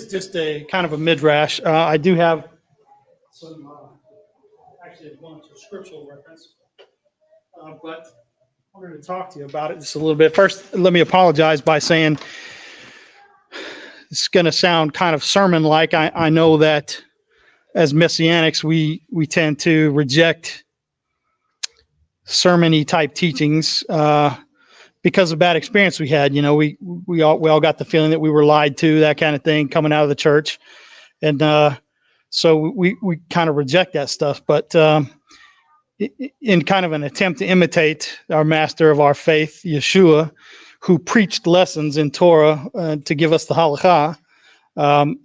just a kind of a midrash. I do have some, actually a bunch of scriptural reference, but I'm going to talk to you about it just a little bit. First, let me apologize by saying it's going to sound kind of sermon-like. I know that as Messianics, we tend to reject sermon-y type teachings because of bad experience we had. You know, we all got the feeling that we were lied to, that kind of thing, coming out of the church, and so we kind of reject that stuff. But in kind of an attempt to imitate our master of our faith, Yeshua, who preached lessons in Torah to give us the halakha,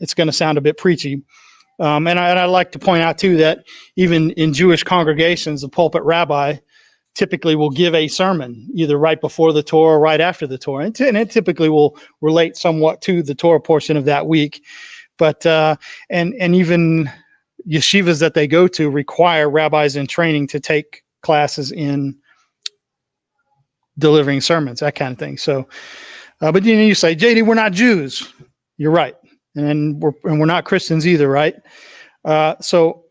it's going to sound a bit preachy. And I'd like to point out, too, that even in Jewish congregations, the pulpit rabbi typically will give a sermon, either right before the Torah or right after the Torah. And it typically will relate somewhat to the Torah portion of that week. But and even yeshivas that they go to require rabbis in training to take classes in delivering sermons, that kind of thing. So, but you say, JD, we're not Jews. You're right. And we're not Christians either, right? So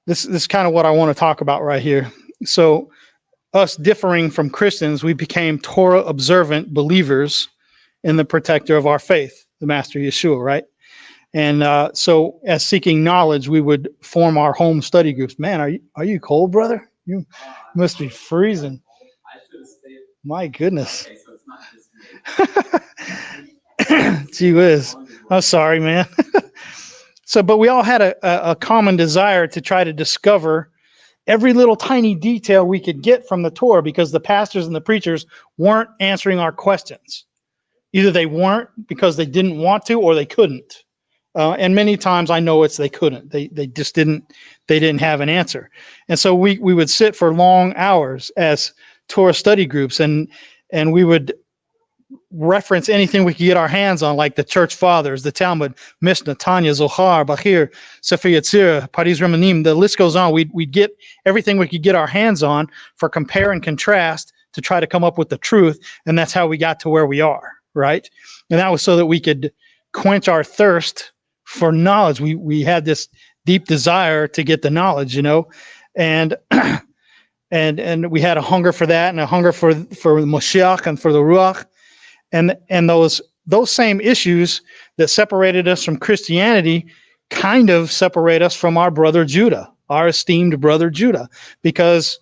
this is kind of what I want to talk about right here. So us differing from Christians, we became Torah observant believers in the protector of our faith, the Master Yeshua, right? And so as seeking knowledge, we would form our home study groups. Man, are you cold, brother? You must be freezing. My goodness. Gee whiz. I'm sorry, man. But we all had a common desire to try to discover every little tiny detail we could get from the Torah, because the pastors and the preachers weren't answering our questions. Either they weren't because they didn't want to, or they couldn't. And many times I know they couldn't. They just didn't. They didn't have an answer. And so we would sit for long hours as Torah study groups, and we would reference anything we could get our hands on, like the church fathers, the Talmud, Mishnah, Tanya, Zohar, Bachir, Sefer Yetzirah, Paris Remanim. The list goes on. We'd get everything we could get our hands on for compare and contrast to try to come up with the truth, and that's how we got to where we are, right? And that was so that we could quench our thirst for knowledge. We had this deep desire to get the knowledge, and and we had a hunger for that, and a hunger for Moshiach and for the Ruach. And those same issues that separated us from Christianity kind of separate us from our brother Judah, our esteemed brother Judah, because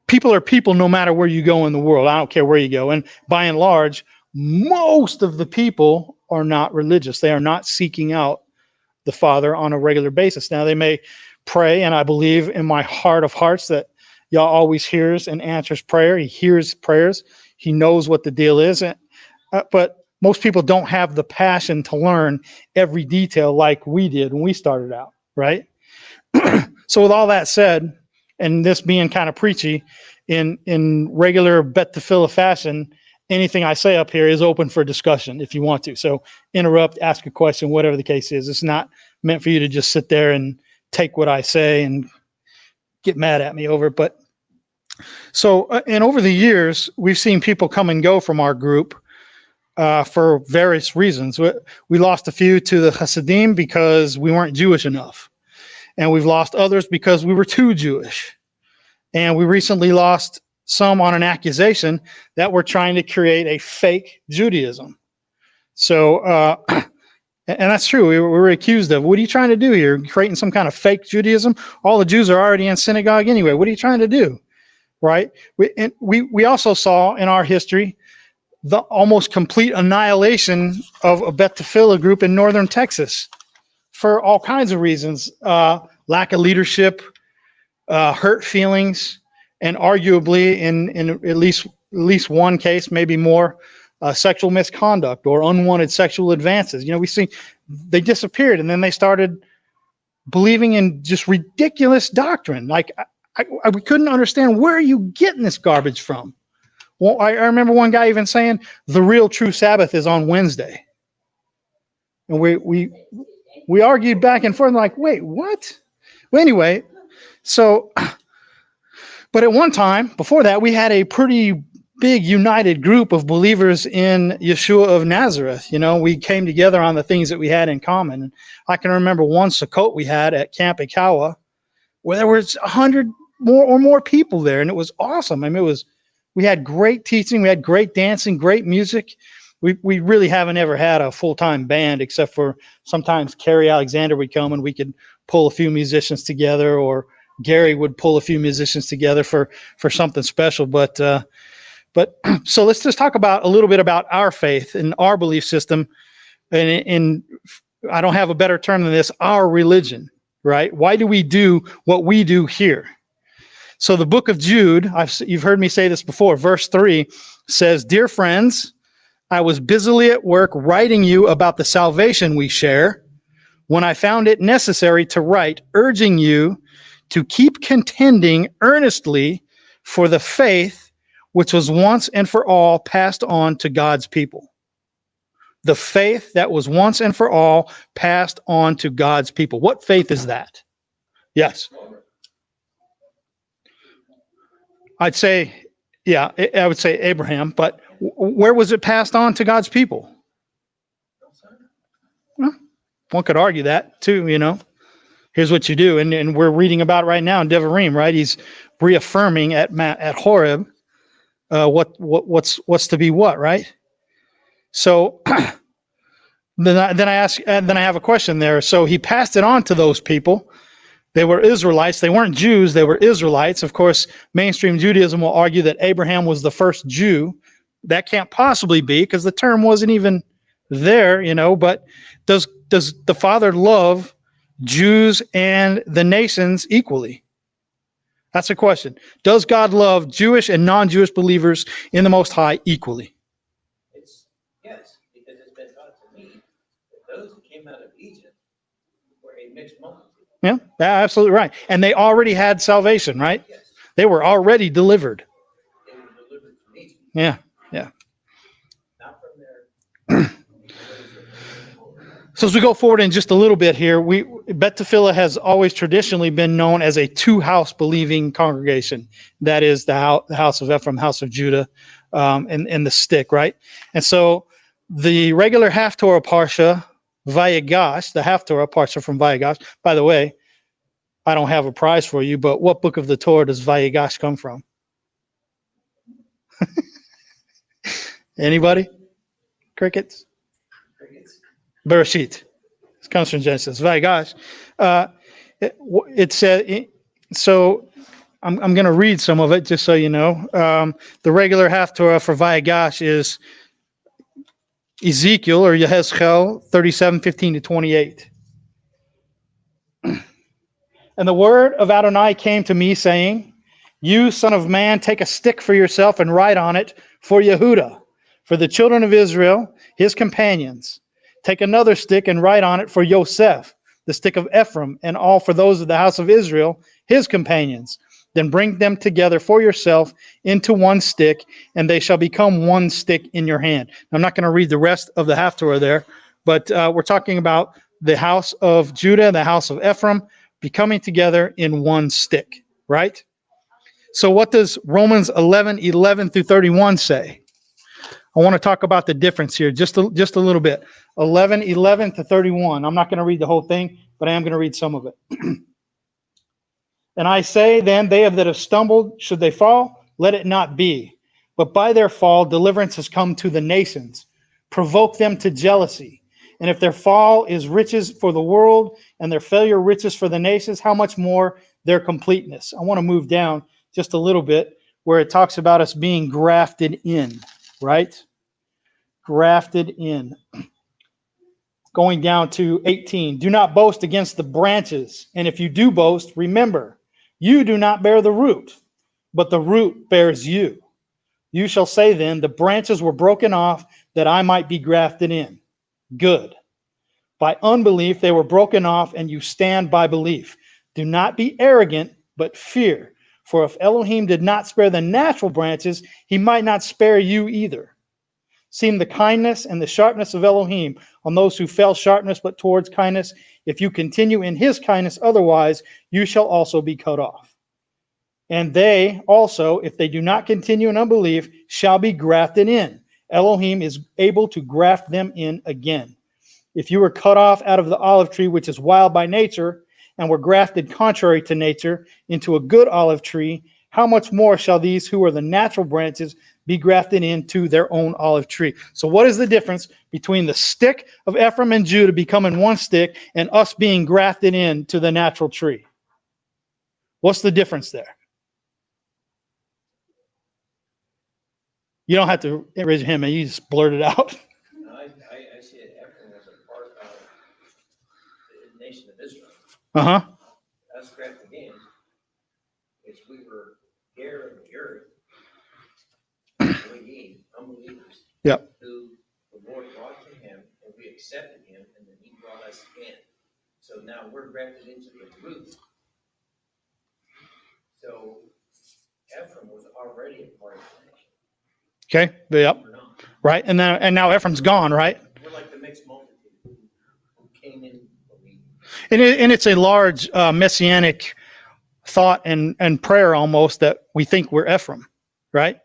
people are people no matter where you go in the world. I don't care where you go. And by and large, most of the people are not religious. They are not seeking out the Father on a regular basis. Now, they may pray, and I believe in my heart of hearts that Yah always hears and answers prayer. He hears prayers. He knows what the deal is, but most people don't have the passion to learn every detail like we did when we started out, right? So with all that said, and this being kind of preachy, in regular Beit Tefillah fashion, anything I say up here is open for discussion if you want to. So interrupt, ask a question, whatever the case is. It's not meant for you to just sit there and take what I say and get mad at me over it, but so, and over the years, we've seen people come and go from our group for various reasons. We lost a few to the Hasidim because we weren't Jewish enough. And we've lost others because we were too Jewish. And we recently lost some on an accusation that we're trying to create a fake Judaism. So, and that's true. We were accused of, what are you trying to do here? Creating some kind of fake Judaism? All the Jews are already in synagogue anyway. What are you trying to do? Right? We also saw in our history the almost complete annihilation of a Beit Tefillah group in northern Texas for all kinds of reasons. Lack of leadership, hurt feelings, and arguably in at least one case, maybe more, sexual misconduct or unwanted sexual advances. We see they disappeared, and then they started believing in just ridiculous doctrine. Like, we couldn't understand, where are you getting this garbage from? Well, I remember one guy even saying the real true Sabbath is on Wednesday. And we argued back and forth, like, wait, what? Well, anyway, so, but at one time, before that, we had a pretty big united group of believers in Yeshua of Nazareth. You know, we came together on the things that we had in common. I can remember one Sukkot we had at Camp Ikawa where there was 100 more people there, and it was awesome. I mean, we had great teaching, we had great dancing, great music. We really haven't ever had a full-time band except for sometimes Kerry Alexander would come and we could pull a few musicians together, or Gary would pull a few musicians together for something special. But so let's just talk about a little bit about our faith and our belief system. And I don't have a better term than this, our religion, right? Why do we do what we do here? So the book of Jude, you've heard me say this before, verse 3 says, "Dear friends, I was busily at work writing you about the salvation we share when I found it necessary to write, urging you to keep contending earnestly for the faith which was once and for all passed on to God's people." The faith that was once and for all passed on to God's people. What faith is that? Yes. I'd say, yeah, I would say Abraham, but where was it passed on to God's people? Well, one could argue that too, you know. Here's what you do, and we're reading about right now in Devarim, right? He's reaffirming at Horeb what's to be what, right? So then I have a question there. So he passed it on to those people. They were Israelites. They weren't Jews. They were Israelites. Of course, mainstream Judaism will argue that Abraham was the first Jew. That can't possibly be because the term wasn't even there, you know. But does the Father love Jews and the nations equally? That's a question. Does God love Jewish and non-Jewish believers in the Most High equally? Yes, because it's been taught to me that those who came out of Egypt were a mixed multitude. Yeah, absolutely right. And they already had salvation, right? Yes. They were already delivered. They were delivered from Egypt. Yeah. Not from their So as we go forward in just a little bit here, Beit Tefillah has always traditionally been known as a two-house believing congregation. That is the house of Ephraim, house of Judah, and the stick, right? And so the regular Haftorah Parsha, Vayigash, the Haftorah Parsha from Vayigash, by the way, I don't have a prize for you, but what book of the Torah does Vayigash come from? Anybody? Crickets? Bereshit. It comes from Genesis. Vayigash. It said, so I'm going to read some of it just so you know. The regular Haftorah for Vayigash is Ezekiel or Yehezkel 37:15-28. And the word of Adonai came to me, saying, "You, son of man, take a stick for yourself and write on it for Yehudah, for the children of Israel, his companions. Take another stick and write on it for Yosef, the stick of Ephraim, and all for those of the house of Israel, his companions. Then bring them together for yourself into one stick, and they shall become one stick in your hand." I'm not going to read the rest of the Haftorah there, but we're talking about the house of Judah, the house of Ephraim, becoming together in one stick, right? So what does Romans 11:11-31 say? I want to talk about the difference here just a little bit. 11:11-31. I'm not going to read the whole thing, but I am going to read some of it. "And I say then, they that have stumbled, should they fall, let it not be. But by their fall, deliverance has come to the nations. Provoke them to jealousy. And if their fall is riches for the world and their failure riches for the nations, how much more their completeness?" I want to move down just a little bit where it talks about us being grafted in, right? Grafted in. Going down to 18. "Do not boast against the branches. And if you do boast, remember, you do not bear the root, but the root bears you. You shall say then, the branches were broken off that I might be grafted in. Good. By unbelief they were broken off, and you stand by belief. Do not be arrogant, but fear. For if Elohim did not spare the natural branches, he might not spare you either. Seeing the kindness and the sharpness of Elohim on those who fell sharpness, but towards kindness. If you continue in his kindness, otherwise you shall also be cut off." And they also, if they do not continue in unbelief, shall be grafted in. Elohim is able to graft them in again. If you were cut off out of the olive tree, which is wild by nature, and were grafted contrary to nature into a good olive tree, how much more shall these who are the natural branches be grafted into their own olive tree? So what is the difference between the stick of Ephraim and Judah becoming one stick and us being grafted into the natural tree? What's the difference there? You don't have to raise your hand, man. You just blurt it out. I see that Ephraim was a part of the nation of Israel. Uh-huh. Us grafted in, is we were here in the earth, unbelievers. Yep. Who the Lord brought to him, and we accepted him, and then he brought us in. So now we're grafted into the root. So Ephraim was already a part of the nation. Okay. Yep. We're not. Right. And now Ephraim's gone, right? We're like the mixed multitude who came in believing. And it's a large messianic thought and prayer almost that we think we're Ephraim, right?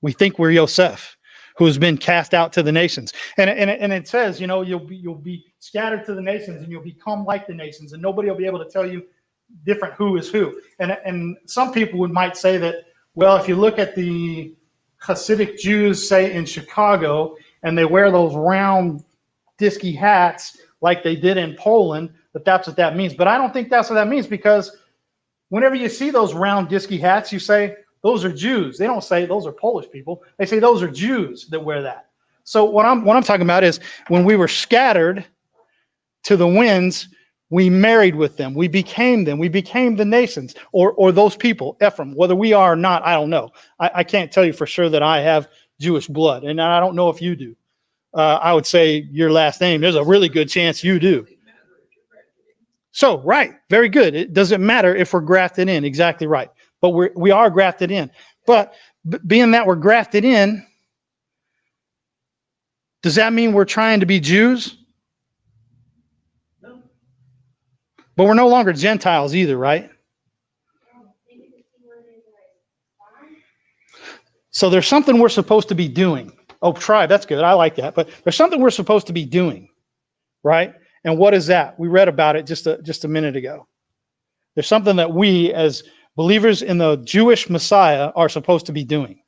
We think we're Yosef, who's been cast out to the nations. And it says, you know, you'll be scattered to the nations and you'll become like the nations, and nobody will be able to tell you different who is who. And some people might say that, well, if you look at the Hasidic Jews, say in Chicago, and they wear those round disky hats like they did in Poland, that's what that means. But I don't think that's what that means, because whenever you see those round disky hats, you say, those are Jews. They don't say those are Polish people. They say those are Jews that wear that. So what I'm talking about is when we were scattered to the winds, we married with them. We became them. We became the nations, or those people, Ephraim. Whether we are or not, I don't know. I can't tell you for sure that I have Jewish blood, and I don't know if you do. I would say your last name, there's a really good chance you do. So, right, very good. It doesn't matter if we're grafted in, exactly right. But we are grafted in. But being that we're grafted in, does that mean we're trying to be Jews? No. But we're no longer Gentiles either, right? So there's something we're supposed to be doing. Oh, tribe, that's good. I like that. But there's something we're supposed to be doing, right? And what is that? We read about it just a minute ago. There's something that we, as believers in the Jewish Messiah, are supposed to be doing.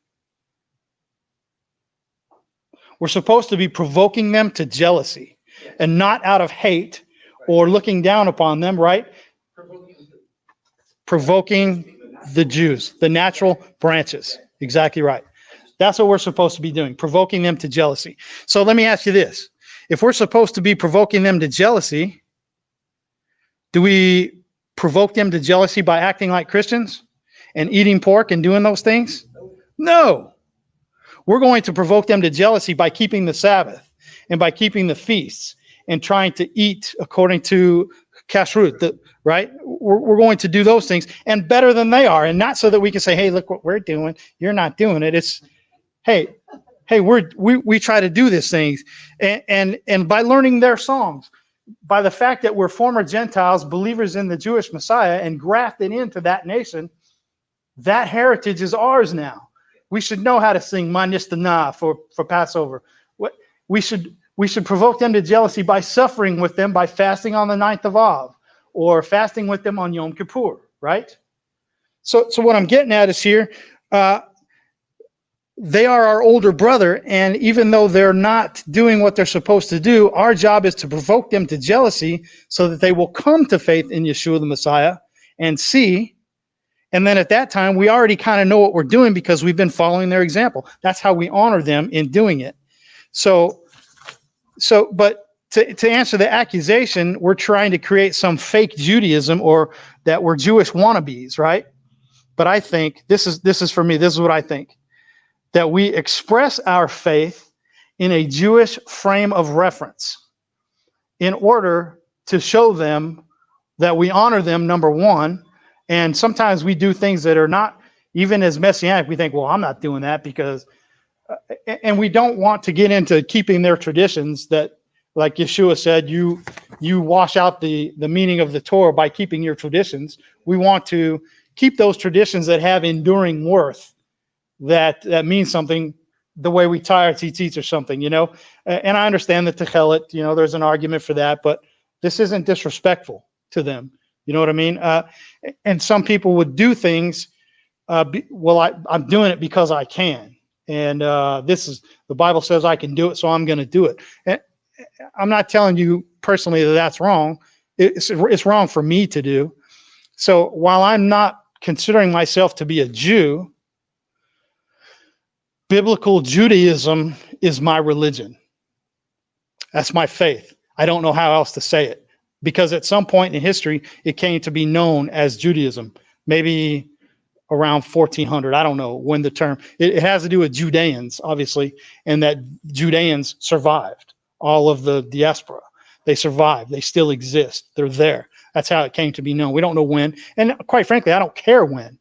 We're supposed to be provoking them to jealousy, and not out of hate or looking down upon them, right? Provoking the Jews, the natural branches. Exactly right. That's what we're supposed to be doing, provoking them to jealousy. So let me ask you this. If we're supposed to be provoking them to jealousy, do we provoke them to jealousy by acting like Christians and eating pork and doing those things? No. We're going to provoke them to jealousy by keeping the Sabbath and by keeping the feasts and trying to eat according to kashrut, right? We're going to do those things, and better than they are, and not so that we can say, hey, look what we're doing. You're not doing it. It's, hey, we try to do these things. And by learning their songs, by the fact that we're former Gentiles, believers in the Jewish Messiah, and grafted into that nation, that heritage is ours now. We should know how to sing Manistana for Passover. We should provoke them to jealousy by suffering with them, by fasting on the 9th of Av, or fasting with them on Yom Kippur, right? So what I'm getting at is here, they are our older brother, and even though they're not doing what they're supposed to do, our job is to provoke them to jealousy so that they will come to faith in Yeshua the Messiah and see. And then at that time, we already kind of know what we're doing because we've been following their example. That's how we honor them in doing it. But to answer the accusation, we're trying to create some fake Judaism, or that we're Jewish wannabes, right? But I think this is for me, this is what I think. That we express our faith in a Jewish frame of reference in order to show them that we honor them, number one. And sometimes we do things that are not even as messianic. We think, well, I'm not doing that because, and we don't want to get into keeping their traditions that, like Yeshua said, you wash out the meaning of the Torah by keeping your traditions. We want to keep those traditions that have enduring worth, that means something, the way we tie our tzitzits or something, And I understand the techelet, there's an argument for that, but this isn't disrespectful to them. You know what I mean? And some people would do things. I'm doing it because I can, and the Bible says I can do it, so I'm going to do it. And I'm not telling you personally that that's wrong. It's wrong for me to do. So while I'm not considering myself to be a Jew, biblical Judaism is my religion. That's my faith. I don't know how else to say it, because at some point in history, it came to be known as Judaism. Maybe around 1400. I don't know when the term, it has to do with Judeans, obviously, and that Judeans survived all of the diaspora. They survived. They still exist. They're there. That's how it came to be known. We don't know when. And quite frankly, I don't care when.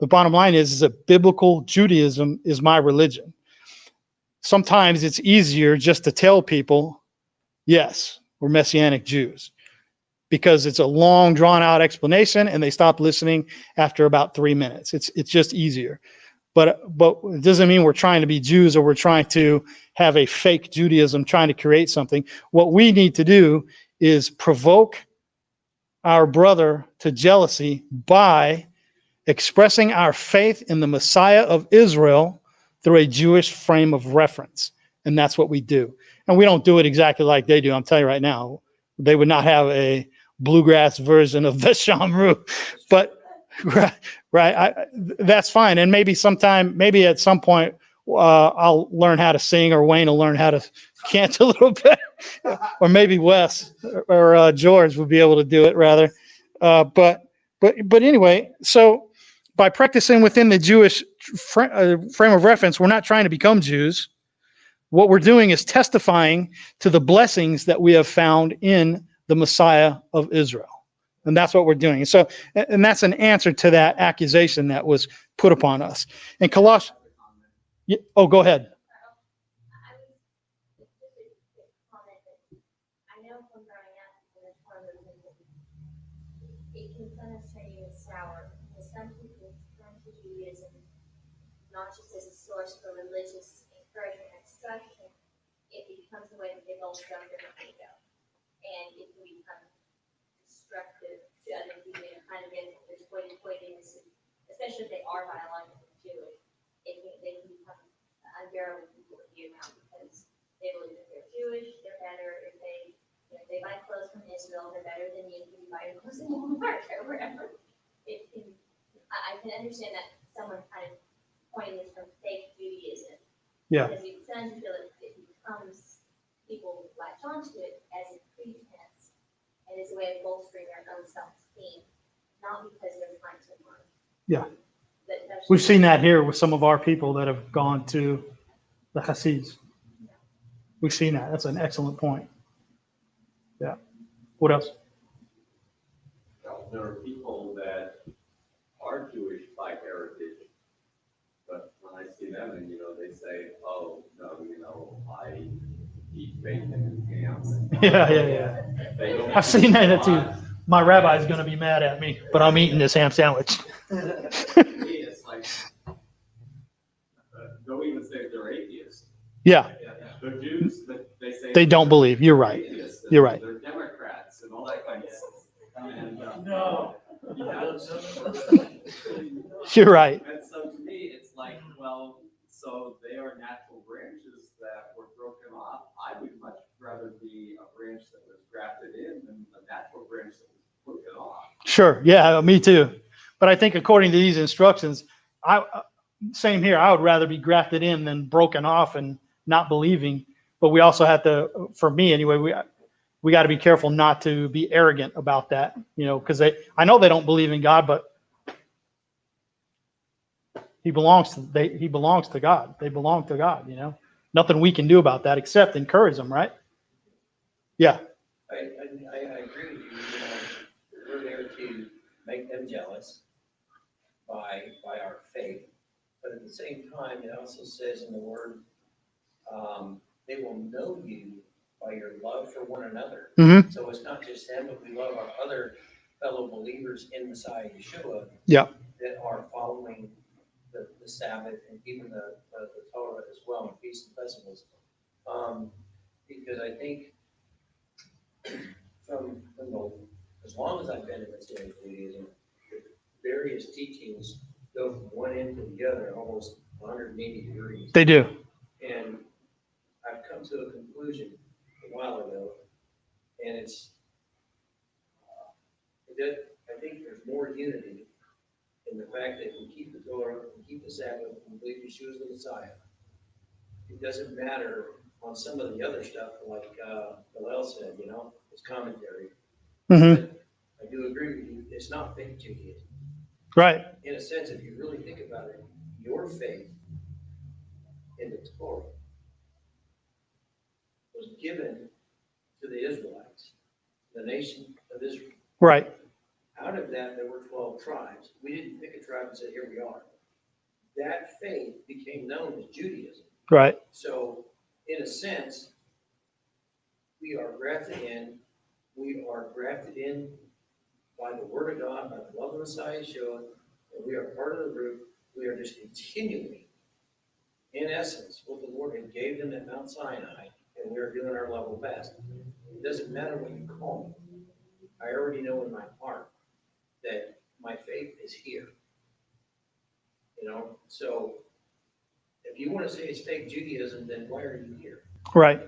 The bottom line is that biblical Judaism is my religion. Sometimes it's easier just to tell people, yes, we're Messianic Jews, because it's a long, drawn-out explanation, and they stop listening after about 3 minutes. It's just easier. But it doesn't mean we're trying to be Jews, or we're trying to have a fake Judaism, trying to create something. What we need to do is provoke our brother to jealousy by expressing our faith in the Messiah of Israel through a Jewish frame of reference. And that's what we do. And we don't do it exactly like they do. I'm telling you right now, they would not have a bluegrass version of the Shamru, but right, that's fine. And maybe at some point, I'll learn how to sing, or Wayne will learn how to chant a little bit, or maybe Wes or George will be able to do it rather. But anyway, so by practicing within the Jewish frame of reference, we're not trying to become Jews. What we're doing is testifying to the blessings that we have found in the Messiah of Israel. And that's what we're doing. So, and that's an answer to that accusation that was put upon us. And Colossians, oh, go ahead. It can kind of say it's sour, because some people turn to Judaism not just as a source for religious encouragement and instruction, it becomes the way that they've always done differently go. And it can become destructive to other people, kind of get exploiting, especially if they are biologically Jewish. They can become unbearable people to be around, because they believe that they're Jewish, they're better if they buy clothes from Israel, they're better than you if you buy your clothes in Walmart or wherever. I can understand that someone kind of pointing this from fake Judaism. Yeah. Because it sounds feel like it becomes, people latch onto it as a pretense and as a way of bolstering their own self-esteem, not because they're trying to learn. Yeah. We've seen that here with some of our people that have gone to the Hasids. We've seen that. That's an excellent point. Yeah. What else? Well, there are people that are Jewish by heritage, but when I see them and, they say, oh, no, I eat bacon and ham. Yeah. I've seen that too. My rabbi is going to be mad at me, but I'm eating this ham sandwich. It's like, don't even say they're atheists. Yeah. They're Jews, but they say they don't believe. You're right. You're right. They're Democrats and all that kind of stuff. And, No. You're right. And so to me, it's like, well, so they are natural branches that were broken off. I would much rather be a branch that was grafted in than a natural branch that was broken off. Sure. Yeah, me too. But I think according to these instructions, same here. I would rather be grafted in than broken off and not believing. But we also have to, for me anyway, we got to be careful not to be arrogant about that, because I know they don't believe in God, but he belongs to God. They belong to God, Nothing we can do about that except encourage them, right? Yeah. I agree with you. We're there to make them jealous by our faith. But at the same time, it also says in the Word, they will know you by your love for one another. Mm-hmm. So it's not just them, but we love our other fellow believers in Messiah Yeshua. Yeah. that are following the Sabbath and even the Torah as well, and feasts and festivals. Because I think from as long as I've been in Messianic Judaism, the various teachings go from one end to the other almost 180 degrees. They do. And I've come to a conclusion a while ago, and I think there's more unity in the fact that we keep the Torah, we keep the Sabbath, we believe Yeshua is the Messiah. It doesn't matter on some of the other stuff, like Hillel said, his commentary. Hmm. But I do agree with you, it's not fake Judaism. Right. In a sense, if you really think about it, your faith in the Torah was given to the Israelites, the nation of Israel. Right. Out of that, there were 12 tribes. We didn't pick a tribe and say, here we are. That faith became known as Judaism. Right. So, in a sense, we are grafted in. We are grafted in by the Word of God, by the love of Messiah Yeshua, and we are part of the root. We are just continuing, in essence, what the Lord had gave them at Mount Sinai, and we are doing our level best. It doesn't matter what you call me. I already know in my heart that my faith is here. So if you want to say it's fake Judaism, then why are you here? Right.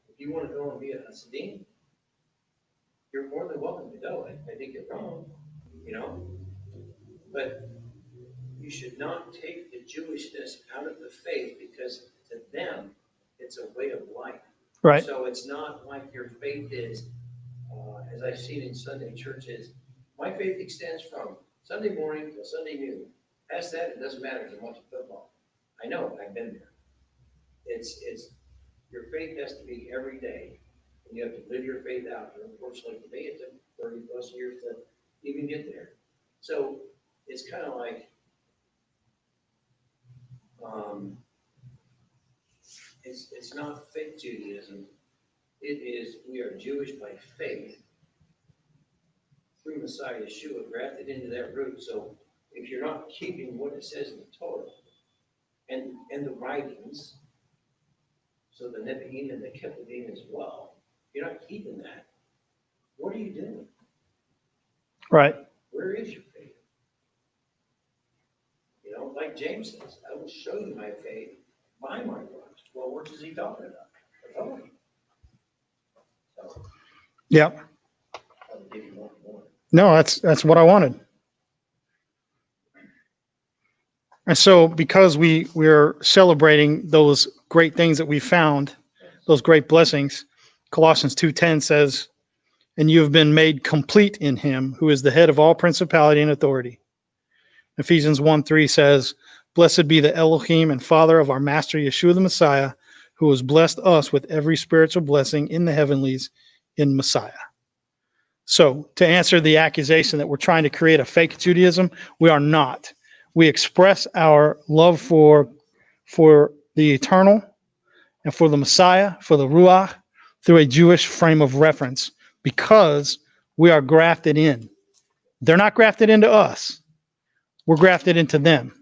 If you want to go and be a Hasidim, you're more than welcome to go. I think you're wrong, but you should not take the Jewishness out of the faith, because to them, it's a way of life. Right. So it's not like your faith is, as I've seen in Sunday churches, my faith extends from Sunday morning till Sunday noon. Past that, it doesn't matter as much football. I know, I've been there. It's your faith has to be every day, and you have to live your faith out. And unfortunately, today it took 30 plus years to even get there. So it's kind of like, it's not fake Judaism. It is, we are Jewish by faith through Messiah Yeshua, grafted into that root. So if you're not keeping what it says in the Torah and the writings, so the Nevi'im and the Ketuvim as well, if you're not keeping that, what are you doing? Right. Where is your faith? Like James says, I will show you my faith by my works. Well, what is he talking about? The Torah. So Yep. I'll give you more. No, that's what I wanted. And so because we're celebrating those great things that we found, those great blessings, Colossians 2:10 says, and you have been made complete in him who is the head of all principality and authority. Ephesians 1:3 says, blessed be the Elohim and Father of our Master Yeshua the Messiah, who has blessed us with every spiritual blessing in the heavenlies in Messiah. So to answer the accusation that we're trying to create a fake Judaism, we are not. We express our love for the eternal and for the Messiah, for the Ruach, through a Jewish frame of reference, because we are grafted in. They're not grafted into us. We're grafted into them.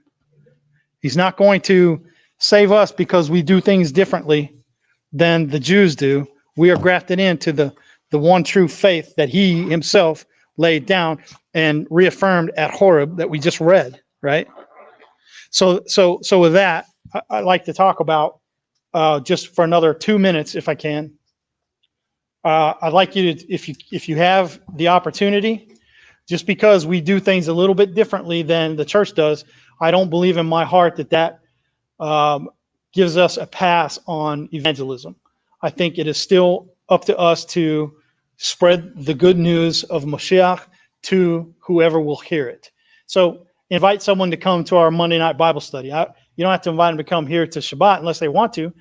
He's not going to save us because we do things differently than the Jews do. We are grafted into the one true faith that he himself laid down and reaffirmed at Horeb that we just read, right? So with that, I'd like to talk about just for another 2 minutes, if I can. I'd like you to, if you have the opportunity, just because we do things a little bit differently than the church does, I don't believe in my heart that gives us a pass on evangelism. I think it is still up to us to spread the good news of Mashiach to whoever will hear it. So invite someone to come to our Monday night Bible study. You don't have to invite them to come here to Shabbat unless they want to.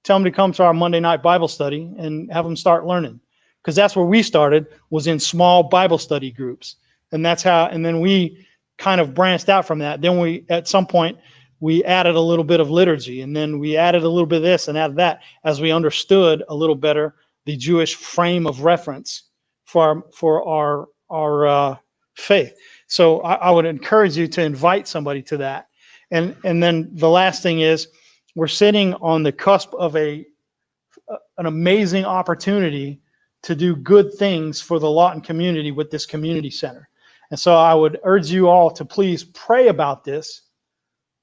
Tell them to come to our Monday night Bible study and have them start learning. Because that's where we started, was in small Bible study groups. And then we kind of branched out from that. Then at some point, we added a little bit of liturgy, and then we added a little bit of this and added that as we understood a little better the Jewish frame of reference for our faith. So I would encourage you to invite somebody to that. And then the last thing is, we're sitting on the cusp of an amazing opportunity to do good things for the Lawton community with this community center. And so I would urge you all to please pray about this,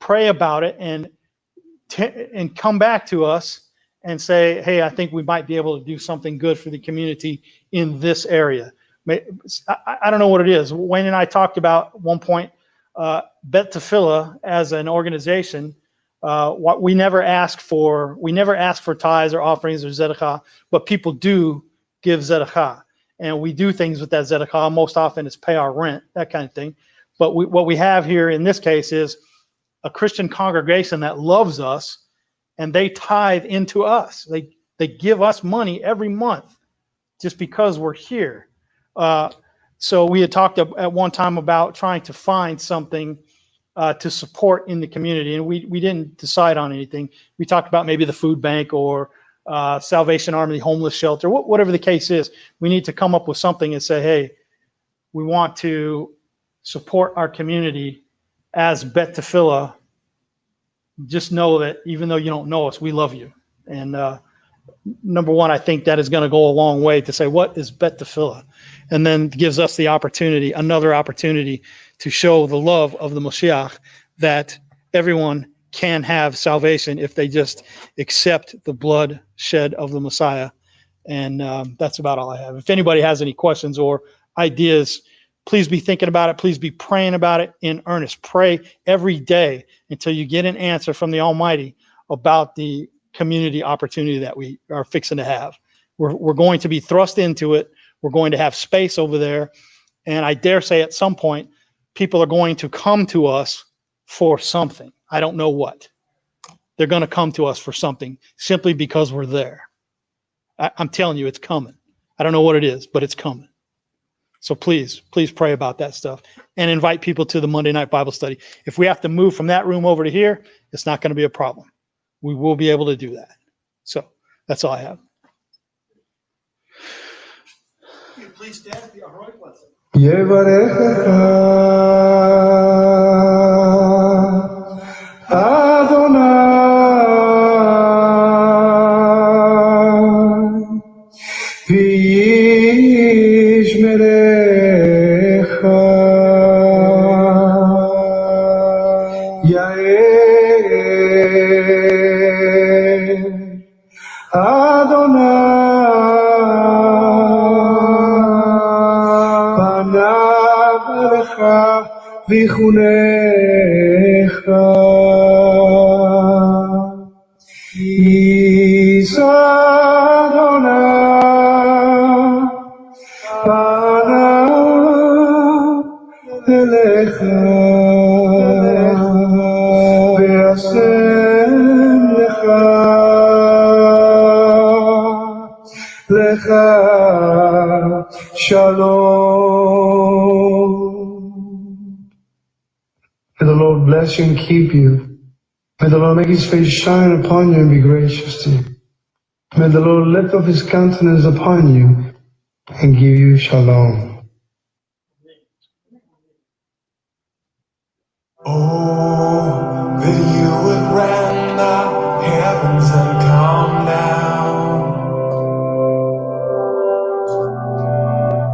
pray about it, and come back to us and say, hey, I think we might be able to do something good for the community in this area. I don't know what it is. Wayne and I talked about at one point, Beit Tefillah as an organization. What we never ask for tithes or offerings or zedakah, but people do give zedakah, and we do things with that zedakah. Most often, it's pay our rent, that kind of thing. But what we have here in this case is a Christian congregation that loves us, and they tithe into us. They give us money every month just because we're here. So we had talked at one time about trying to find something to support in the community, and we didn't decide on anything. We talked about maybe the food bank or Salvation Army homeless shelter, whatever the case is. We need to come up with something and say, hey, we want to support our community as Beit Tefillah. Just know that even though you don't know us, we love you. And number one, I think that is going to go a long way to say, what is Beit Tefillah? And then gives us the opportunity, another opportunity to show the love of the Moshiach, that everyone can have salvation if they just accept the blood shed of the Messiah. And that's about all I have. If anybody has any questions or ideas, please be thinking about it. Please be praying about it in earnest. Pray every day until you get an answer from the Almighty about the community opportunity that we are fixing to have. We're going to be thrust into it. We're going to have space over there. And I dare say at some point, people are going to come to us for something. I don't know what. They're going to come to us for something simply because we're there. I'm telling you, it's coming. I don't know what it is, but it's coming. So please pray about that stuff and invite people to the Monday night Bible study. If we have to move from that room over to here, it's not going to be a problem. We will be able to do that. So that's all I have. Please stand for the Aharon blessing. Yevarechecha Adonai v'yishmerecha Yael Adonai Vichunecha Yisarona Panav Elecha Ve'asem Lecha Shalom. May the Lord bless you and keep you. May the Lord make his face shine upon you and be gracious to you. May the Lord lift up his countenance upon you and give you shalom. Oh, that you would rend the heavens and come down.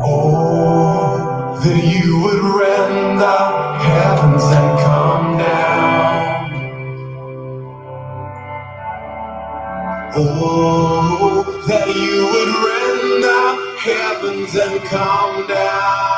Oh, that you would rend the heavens and come down. Oh, that you would rend the heavens and come down.